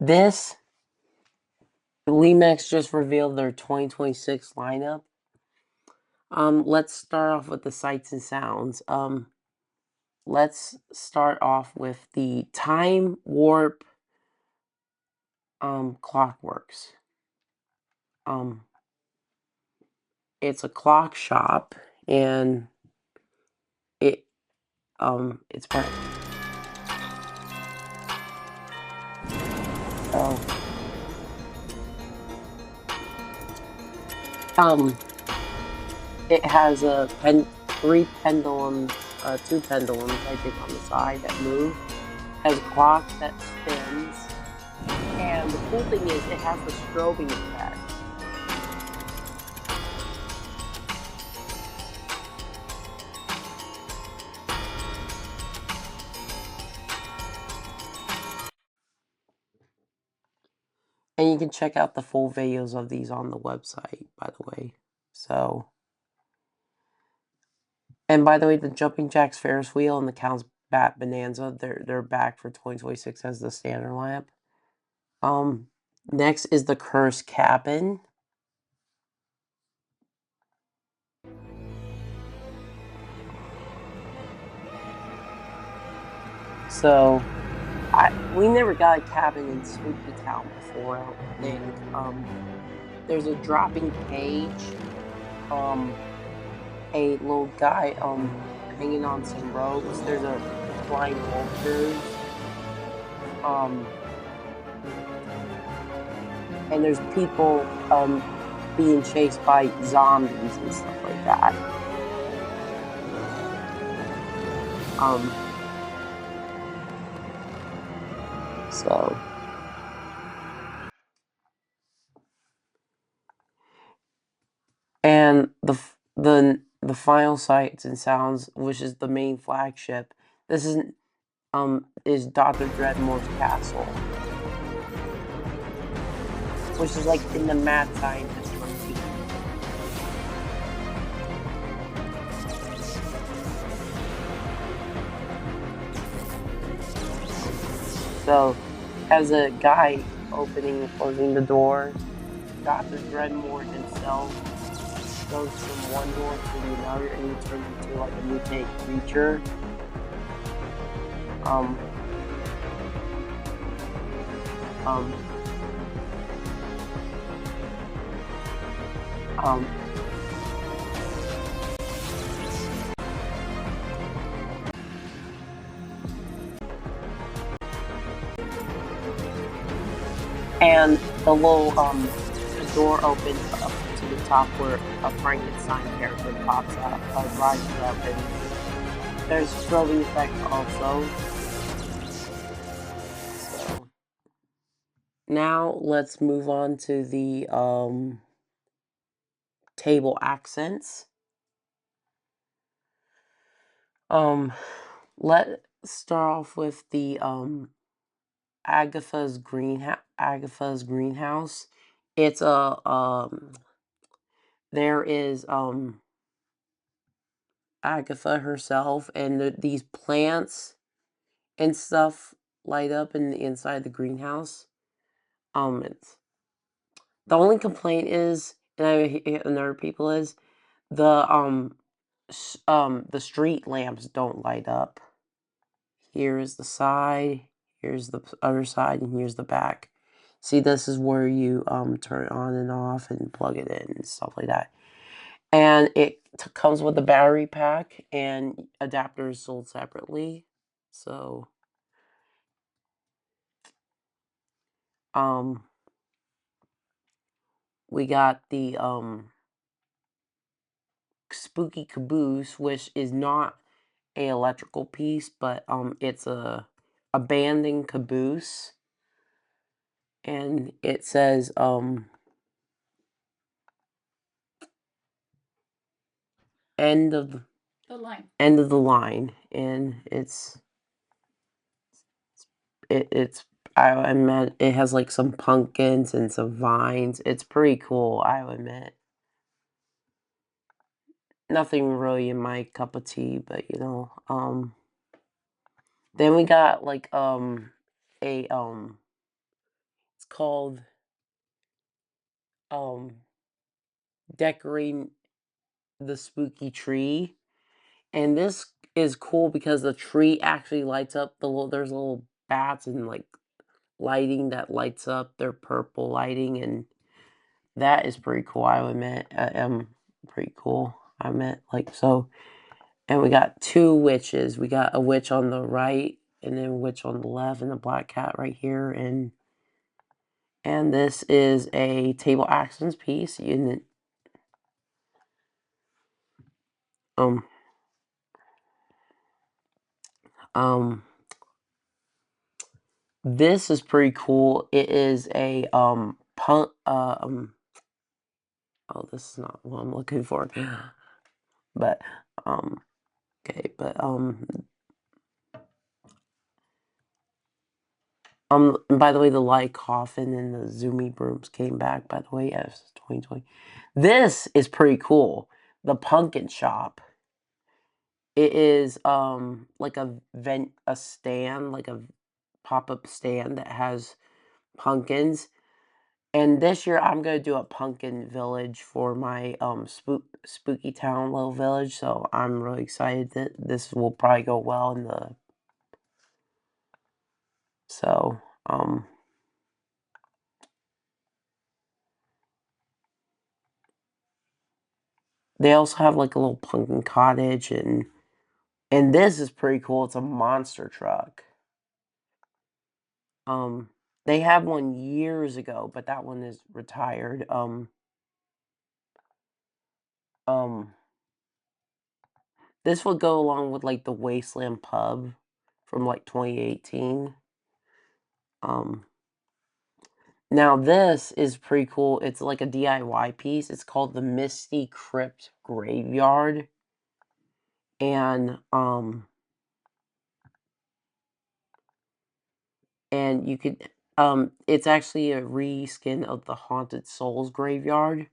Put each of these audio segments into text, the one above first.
This Lemax just revealed their 2026 lineup. Let's start off with the sights and sounds. Let's start off with the Time Warp Clockworks. It's a clock shop, and it's part. It has two pendulums, I think, on the side that move. It has a clock that spins, and the cool thing is it has the strobing effect. And you can check out the full videos of these on the website, by the way. So, and by the way, the Jumping Jacks Ferris wheel and the Count's Bat Bonanza, they're back for 2026 as the standard lamp. Next is the Cursed Cabin. So, we never got a cabin in SpookyTown before, I don't think. There's a dropping cage, a little guy, hanging on some ropes. There's a flying vultures, and there's people, being chased by zombies and stuff like that. So, and the final sights and sounds, which is the main flagship. This is Dr. Dreadmore's castle, which is like in the mad scientist monkey. So, has a guy opening and closing the door. Dr. Dreadmore himself goes from one door to the other, and he turns into like a mutant creature. And the little the door opens up to the top where a Frankenstein character pops out, rises up, and there's a strobing effect also. So now let's move on to the table accents. Let's start off with the Agatha's greenhouse. It's a there is Agatha herself, and these plants and stuff light up in the inside of the greenhouse. It's, the only complaint is, and other people is, the street lamps don't light up. Here is the side, here's the other side, and here's the back. See, this is where you turn it on and off and plug it in and stuff like that. And it comes with a battery pack, and adapters sold separately. So, we got the Spooky Caboose, which is not a electrical piece, but it's a abandoned caboose, and it says end of the line, and it's I meant it has like some pumpkins and some vines. It's pretty cool, I would admit. Nothing really in my cup of tea, but you know, then we got like a It's called Decorating the Spooky Tree. And this is cool because the tree actually lights up. There's little bats and like lighting that lights up. They're purple lighting, and that is pretty cool. I would admit, pretty cool. I meant like so. And we got 2 witches. We got a witch on the right, and then a witch on the left, and a black cat right here. And this is a table accents piece. Um, um, this is pretty cool. It is a punk. Oh, this is not what I'm looking for. But okay, but by the way, the light coffin and the zoomy brooms came back, by the way, yes, 2020. This is pretty cool. The pumpkin shop. It is like a stand, like a pop-up stand that has pumpkins. And this year I'm gonna do a pumpkin village for my SpookyTown little village, so I'm really excited that this will probably go well in the so they also have like a little pumpkin cottage, and this is pretty cool. It's a monster truck. They had one years ago, but that one is retired. Um This would go along with, like, the Wasteland Pub from, like, 2018. Um, Now this is pretty cool. It's like a DIY piece. It's called the Misty Crypt Graveyard. And, you could, it's actually a reskin of the Haunted Souls Graveyard,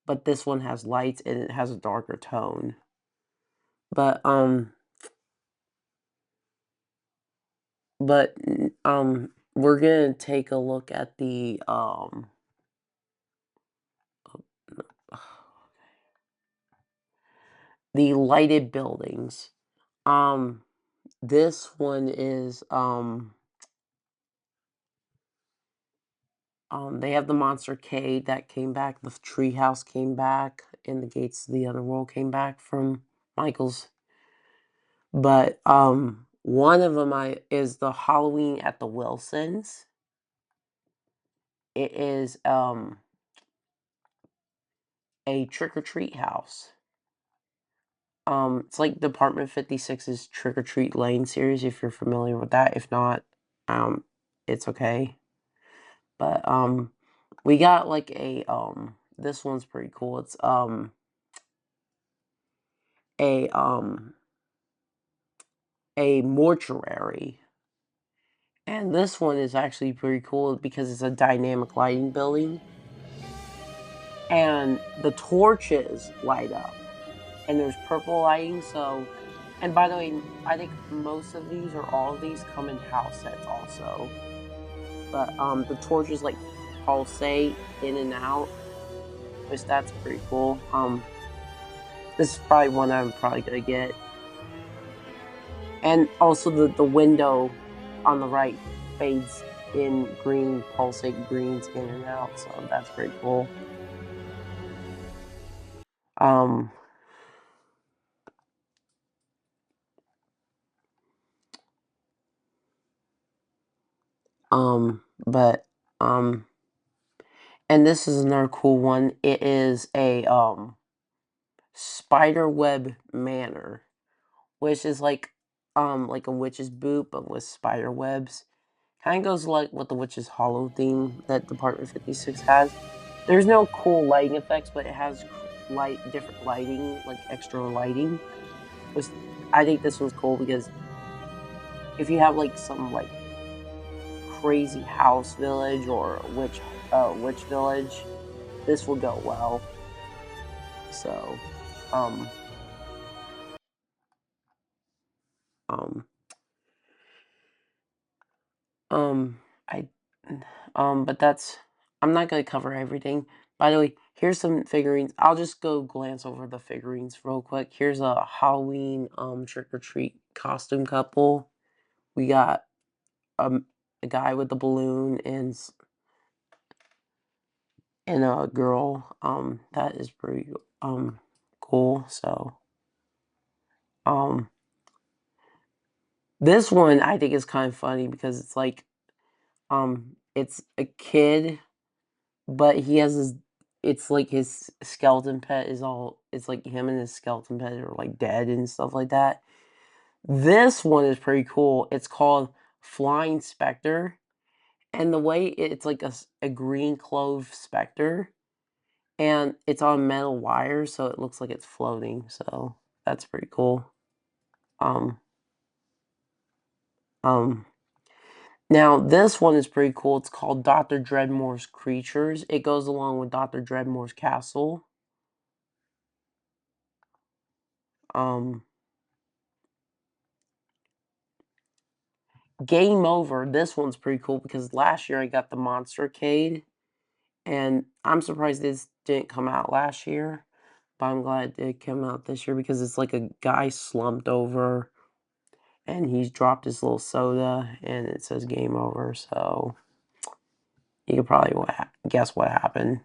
but this one has lights and it has a darker tone. But, But, we're gonna take a look at the lighted buildings. This one is, they have the Monster Cave that came back, the Treehouse came back, and the Gates to the Underworld came back from Michael's. But, one of them is the Halloween at the Wilsons. It is, a trick-or-treat house. It's like Department 56's Trick or Treat Lane series, if you're familiar with that. If not, it's okay. But, we got like this one's pretty cool. It's, a, a mortuary. And this one is actually pretty cool because it's a dynamic lighting building. And the torches light up. And there's purple lighting, so... And by the way, I think most of these or all of these come in house sets also. But the torches like pulsate in and out, which that's pretty cool. This is probably one I'm probably gonna get. And also the window on the right fades in green, pulsate greens in and out, so that's pretty cool. But and this is another cool one. It is a spiderweb manor, which is like a witch's boot but with spider webs. Kind of goes like with the witch's hollow theme that Department 56 has. There's no cool lighting effects, but it has different lighting, like extra lighting. Which I think this one's cool because if you have like some like crazy house village or witch village, this will go well. So, um, I But that's, I'm not going to cover everything. By the way, here's some figurines. I'll just go glance over the figurines real quick. Here's a Halloween trick-or-treat costume couple. We got a guy with the balloon and a girl. That is pretty cool. So this one I think is kind of funny because it's like it's a kid, but he has his, it's like his skeleton pet is all, it's like him and his skeleton pet are like dead and stuff like that. This one is pretty cool. It's called Flying Spectre, and the way it's like a green clove specter, and it's on metal wires, so it looks like it's floating. So that's pretty cool. Um, um, Now this one is pretty cool. It's called Dr. Dreadmore's Creatures. It goes along with Dr. Dreadmore's Castle. Game Over. This one's pretty cool because last year I got the Monstercade, and I'm surprised this didn't come out last year, but I'm glad it did come out this year because it's like a guy slumped over and he's dropped his little soda and it says Game Over, so you could probably guess what happened.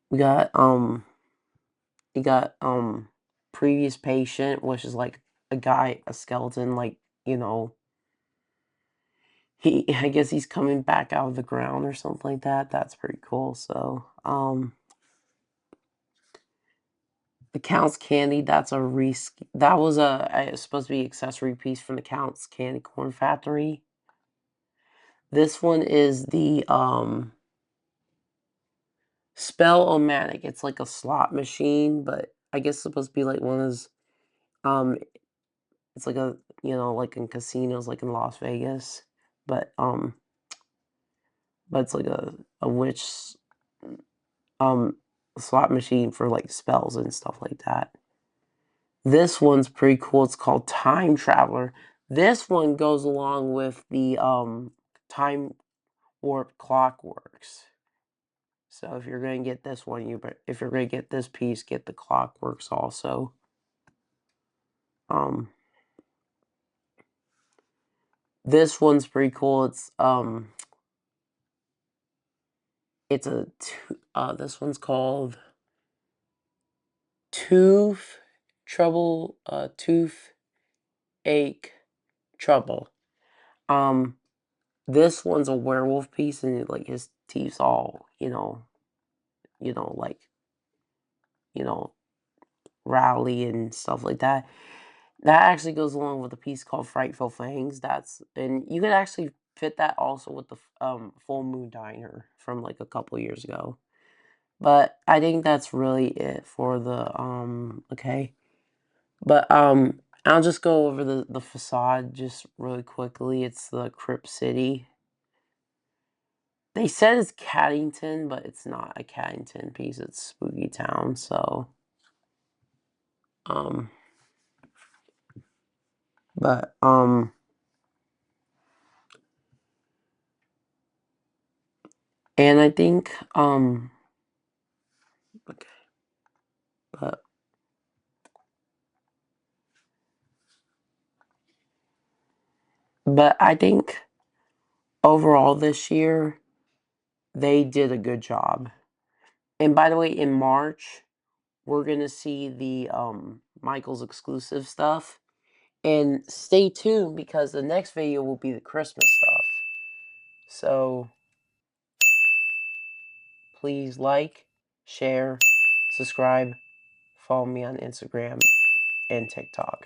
We got you got Previous Patient, which is like a guy, a skeleton, like, you know, I guess he's coming back out of the ground or something like that. That's pretty cool. So the Count's Candy, that's a that was supposed to be accessory piece from the Count's Candy Corn Factory. This one is the Spell-O-Matic. It's like a slot machine, but I guess it's supposed to be like one of those it's like a, you know, like in casinos like in Las Vegas, but it's like a witch slot machine for like spells and stuff like that. This one's pretty cool. It's called Time Traveler. This one goes along with the Time Warp Clockworks. So if you're going to get this one, if you're going to get this piece, get the Clockworks also. This one's pretty cool. This one's called Tooth Ache Trouble. This one's a werewolf piece, and like his teeth's all, like, rowdy and stuff like that. That actually goes along with a piece called Frightful Fangs. And you could actually fit that also with the Full Moon Diner from like a couple years ago. But I think that's really it for the okay. But I'll just go over the facade just really quickly. It's the Crypt City. They said it's Caddington, but it's not a Caddington piece. It's SpookyTown. So but and I think okay. But I think overall this year they did a good job. And by the way, in March we're gonna see the Michael's exclusive stuff. And stay tuned because the next video will be the Christmas stuff. So please like, share, subscribe, follow me on Instagram and TikTok.